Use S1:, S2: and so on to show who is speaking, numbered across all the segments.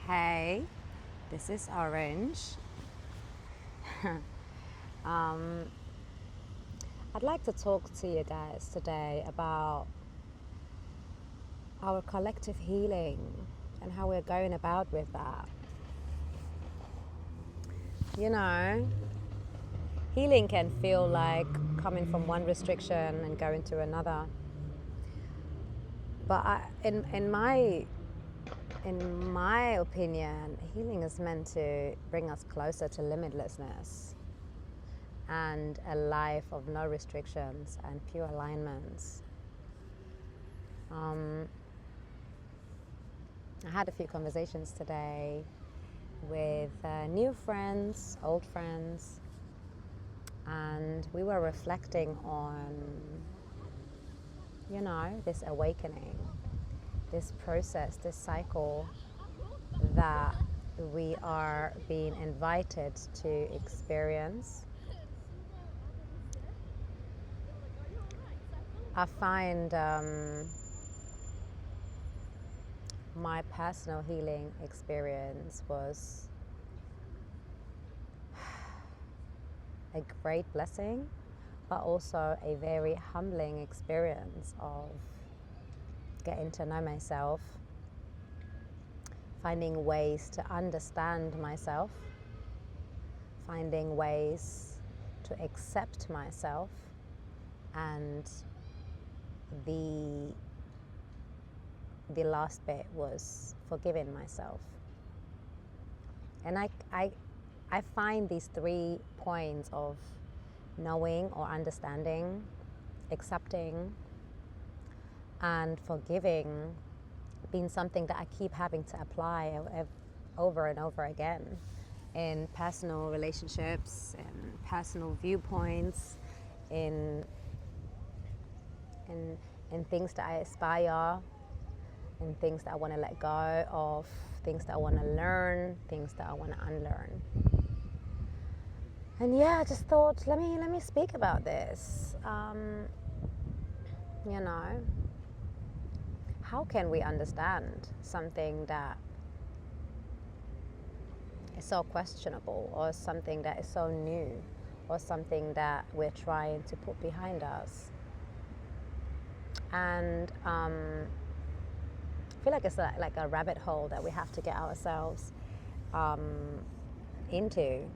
S1: Hey, this is Orange. um, I'd like to talk to you guys today about our collective healing and how we're going about with that. You know, healing can feel like coming from one restriction and going to another. But in my opinion, healing is meant to bring us closer to limitlessness and a life of no restrictions and pure alignments. I had a few conversations today with new friends, old friends, and we were reflecting on, this awakening, this process, this cycle that we are being invited to experience. I find my personal healing experience was a great blessing, but also a very humbling experience of getting to know myself, finding ways to understand myself, finding ways to accept myself, and the last bit was forgiving myself. And I find these 3 points of knowing or understanding, accepting, and forgiving being something that I keep having to apply over and over again in personal relationships, in personal viewpoints, in things that I aspire, in things that I want to let go of, things that I want to learn, things that I want to unlearn. And I just thought, let me speak about this. How can we understand something that is so questionable, or something that is so new, or something that we're trying to put behind us? And I feel like it's like a rabbit hole that we have to get ourselves into.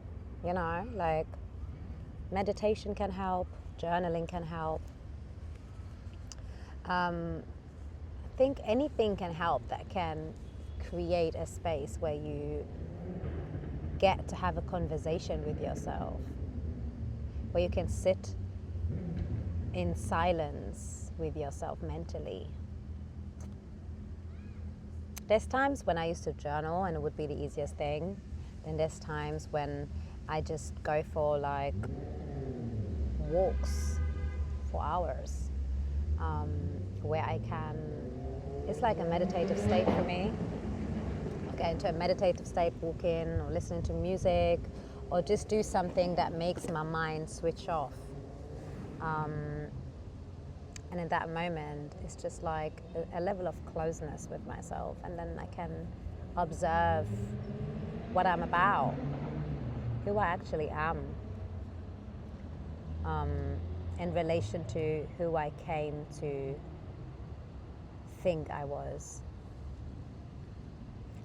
S1: Like meditation can help, journaling can help. I think anything can help that can create a space where you get to have a conversation with yourself, where you can sit in silence with yourself mentally. There's times when I used to journal and it would be the easiest thing. Then there's times when I just go for like walks for hours, where I can, it's like a meditative state for me. I'll get into a meditative state walking or listening to music, or just do something that makes my mind switch off. And in that moment, it's just like a level of closeness with myself, and then I can observe what I'm about, who I actually am, in relation to who I came to think I was.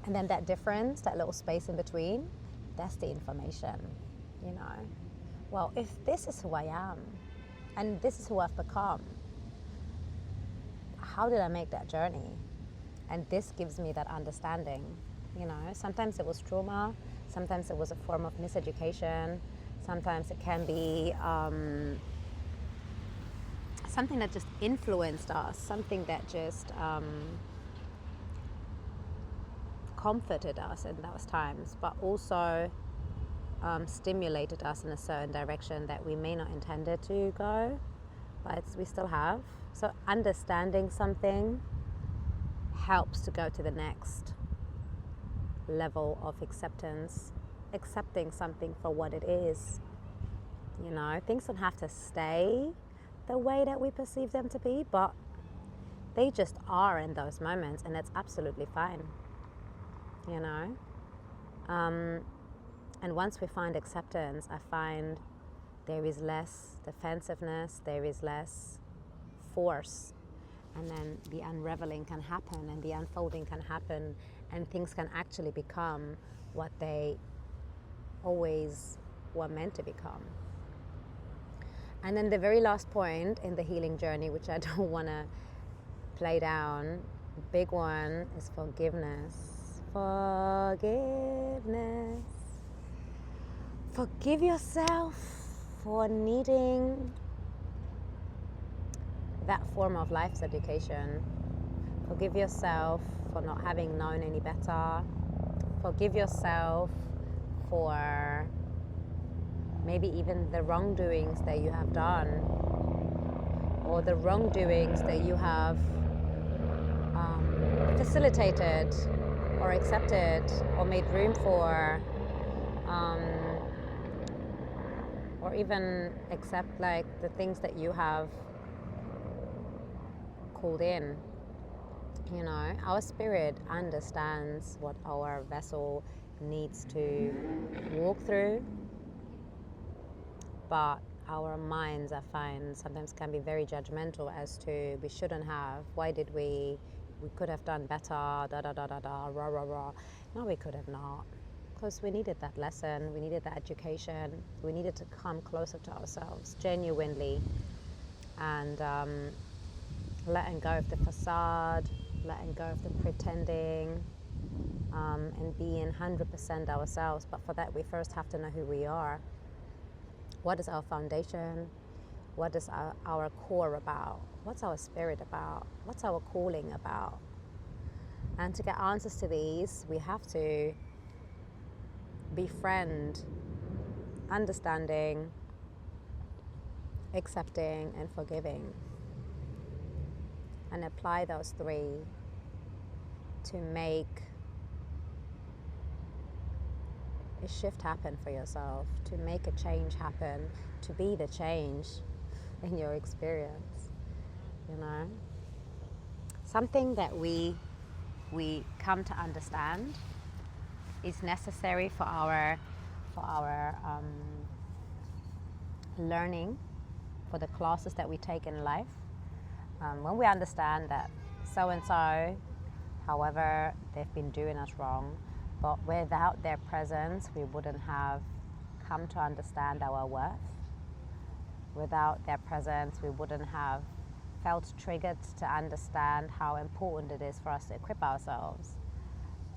S1: And then that difference, that little space in between, that's the information, Well, if this is who I am, and this is who I've become, how did I make that journey? And this gives me that understanding. Sometimes it was trauma, sometimes it was a form of miseducation, sometimes it can be something that just influenced us, something that just comforted us in those times, but also stimulated us in a certain direction that we may not intended to go, but we still have. So understanding something helps to go to the next level of acceptance, accepting something for what it is. Things don't have to stay the way that we perceive them to be, but they just are in those moments, and it's absolutely fine. you know. And once we find acceptance, I find there is less defensiveness, there is less force, and then the unraveling can happen and the unfolding can happen, and things can actually become what they always were meant to become. And then the very last point in the healing journey, which I don't want to play down, big one, is forgiveness. Forgiveness. Forgive yourself for needing that form of life's education. Forgive yourself for not having known any better. Forgive yourself for maybe even the wrongdoings that you have done, or the wrongdoings that you have facilitated or accepted or made room for, or even accept like the things that you have called in. You know, our spirit understands what our vessel needs to walk through, but our minds, I find, sometimes can be very judgmental as to we shouldn't have, why did we could have done better, da da da da da, rah rah rah. No, we could have not, because we needed that lesson, we needed that education, we needed to come closer to ourselves genuinely, and letting go of the facade, letting go of the pretending, and being 100% ourselves. But for that, we first have to know who we are. What is our foundation? What is our core about? What's our spirit about? What's our calling about? And to get answers to these, we have to befriend understanding, accepting, and forgiving. And apply those three to make a shift happen for yourself, to make a change happen, to be the change in your experience, you know. Something that we come to understand is necessary for our learning, for the classes that we take in life. When we understand that so-and-so, however, they've been doing us wrong, but without their presence, we wouldn't have come to understand our worth. Without their presence, we wouldn't have felt triggered to understand how important it is for us to equip ourselves.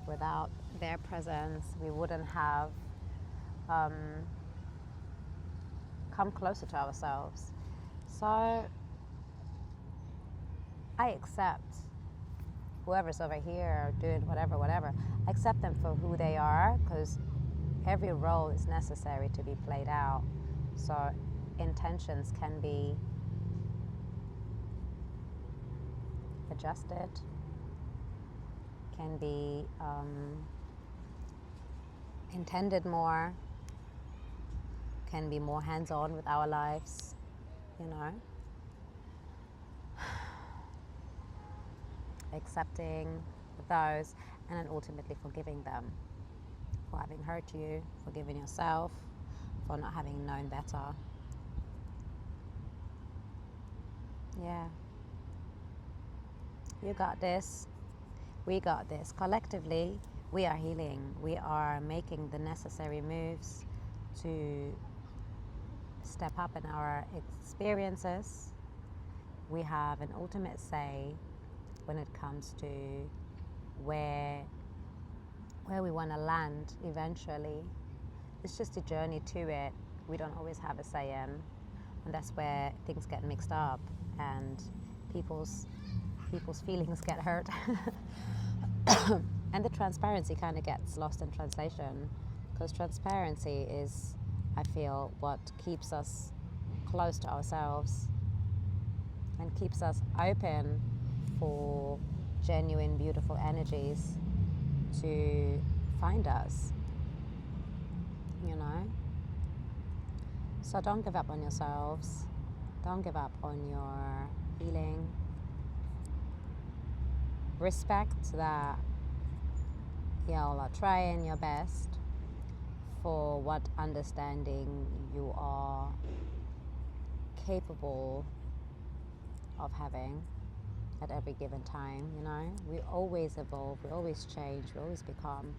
S1: Without their presence, we wouldn't have come closer to ourselves. So I accept whoever's over here doing whatever, I accept them for who they are, because every role is necessary to be played out. So intentions can be adjusted, can be intended more, can be more hands-on with our lives, you know. Accepting those, and then ultimately forgiving them for having hurt you, forgiving yourself for not having known better. Yeah. You got this. We got this. Collectively, we are healing. We are making the necessary moves to step up in our experiences. We have an ultimate say when it comes to where we want to land eventually. It's just a journey to it. We don't always have a say in, and that's where things get mixed up and people's feelings get hurt. And the transparency kind of gets lost in translation, because transparency is, I feel, what keeps us close to ourselves and keeps us open for genuine, beautiful energies to find us, you know. So don't give up on yourselves. Don't give up on your healing. Respect that Y'all are trying your best for what understanding you are capable of having at every given time. We always evolve, we always change, we always become.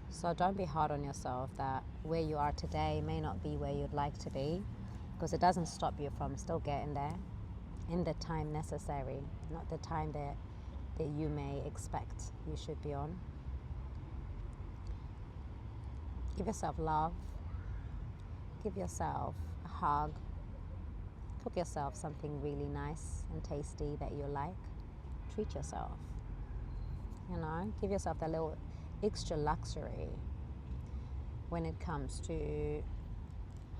S1: So don't be hard on yourself that where you are today may not be where you'd like to be, because it doesn't stop you from still getting there in the time necessary, not the time that you may expect you should be on. Give yourself love, give yourself a hug, cook yourself something really nice and tasty that you like. Treat yourself, give yourself that little extra luxury when it comes to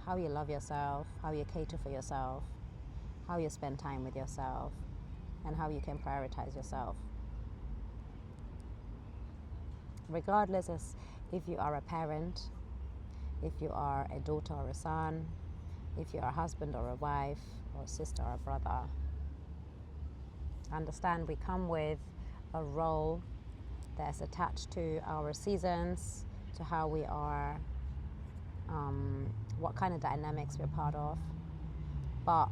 S1: how you love yourself, how you cater for yourself, how you spend time with yourself, and how you can prioritize yourself. Regardless as if you are a parent, if you are a daughter or a son, if you're a husband or a wife or a sister or a brother. Understand we come with a role that's attached to our seasons, to how we are, what kind of dynamics we're part of. But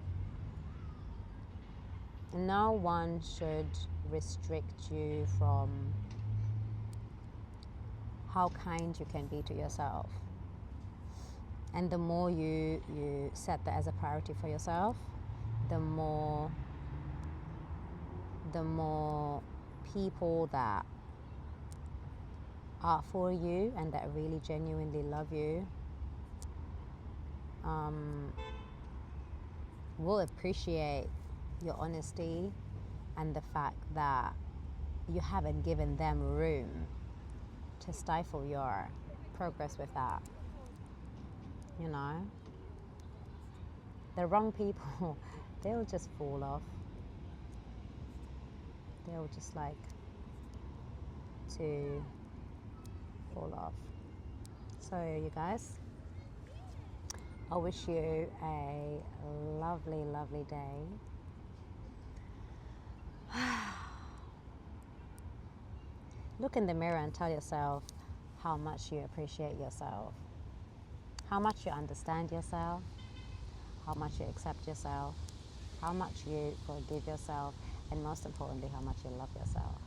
S1: no one should restrict you from how kind you can be to yourself. And the more you set that as a priority for yourself, the more people that are for you and that really genuinely love you will appreciate your honesty and the fact that you haven't given them room to stifle your progress with that. The wrong people, they'll just fall off. They'll just like to fall off. So you guys, I wish you a lovely, lovely day. Look in the mirror and tell yourself how much you appreciate yourself, how much you understand yourself, how much you accept yourself, how much you forgive yourself, and most importantly, how much you love yourself.